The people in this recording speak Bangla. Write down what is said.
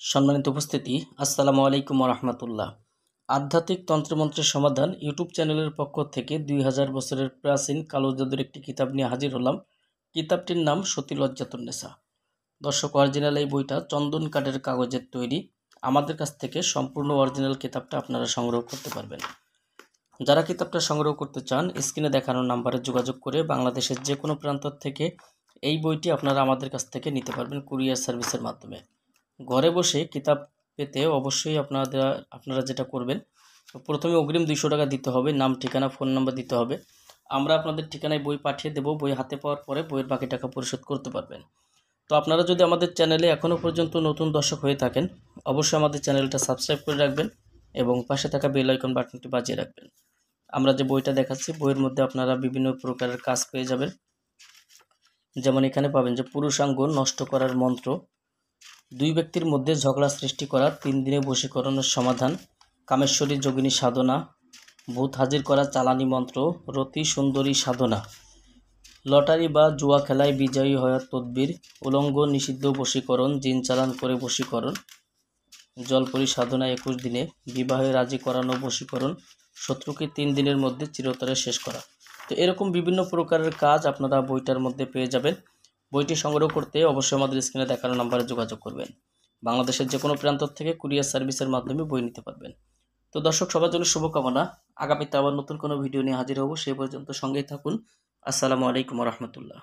সম্মানিত উপস্থিতি, আসসালামু আলাইকুম রহমতুল্লাহ। আধ্যাত্মিক তন্ত্রমন্ত্রের সমাধান ইউটিউব চ্যানেলের পক্ষ থেকে 2000 বছরের প্রাচীন কালো জাদুর একটি কিতাব নিয়ে হাজির হলাম। কিতাবটির নাম সতীলজ্জাতুন্নেসা। দর্শক, অরিজিনাল এই বইটা চন্দন কাঠের কাগজের তৈরি। আমাদের কাছ থেকে সম্পূর্ণ অরিজিনাল কিতাবটা আপনারা সংগ্রহ করতে পারবেন। যারা কিতাবটা সংগ্রহ করতে চান, স্ক্রিনে দেখানো নাম্বারে যোগাযোগ করে বাংলাদেশের যে কোনো প্রান্ত থেকে এই বইটি আপনারা আমাদের কাছ থেকে নিতে পারবেন কুরিয়ার সার্ভিসের মাধ্যমে। ঘরে বসে কিতাব পেতে অবশ্যই আপনারা যেটা করবেন, প্রথমে অগ্রিম 200 টাকা দিতে হবে, নাম, ঠিকানা, ফোন নাম্বার দিতে হবে। আমরা আপনাদের ঠিকানায় বই পাঠিয়ে দেব। বই হাতে পাওয়ার পরে বইয়ের বাকি টাকা পরিশোধ করতে পারবেন। তো আপনারা যদি আমাদের চ্যানেলে এখনও পর্যন্ত নতুন দর্শক হয়ে থাকেন, অবশ্যই আমাদের চ্যানেলটা সাবস্ক্রাইব করে রাখবেন এবং পাশে থাকা বেল আইকন বাটনটি বাজিয়ে রাখবেন। আমরা যে বইটা দেখাচ্ছি, বইয়ের মধ্যে আপনারা বিভিন্ন প্রকারের কাজ পেয়ে যাবেন। যেমন এখানে পাবেন যে পুরুষাঙ্গ নষ্ট করার মন্ত্র, 2 ব্যক্তির মধ্যে ঝগড়া সৃষ্টি করা 3 দিনে বশীকরণের সমাধান, কামেশ্বরী যোগিনী সাধনা, ভূত হাজির করা চালানি মন্ত্র, রতি সুন্দরী সাধনা, লটারি বা জুয়া খেলায় বিজয়ী হওয়ার তদবির, উলঙ্গ নিষিদ্ধ বশীকরণ, জিন চালান করে বশীকরণ, জলপরি সাধনা 21 দিনে, বিবাহে রাজি করানো বশীকরণ, শত্রুকে 3 দিনের মধ্যে চিরতরে শেষ করা। তো এরকম বিভিন্ন প্রকারের কাজ আপনারা বইটার মধ্যে পেয়ে যাবেন। বইটি সংগ্রহ করতে অবশ্যই আমাদের স্ক্রিনে দেখানো নাম্বারে যোগাযোগ করবেন। বাংলাদেশের যে কোনো প্রান্ত থেকে কুরিয়ার সার্ভিসের মাধ্যমে বই নিতে পারবেন। তো দর্শক, সবার জন্য শুভকামনা। আগামীতে আবার নতুন কোনো ভিডিও নিয়ে হাজির হব। সেই পর্যন্ত সঙ্গেই থাকুন। আসসালামু আলাইকুম রহমতুল্লাহ।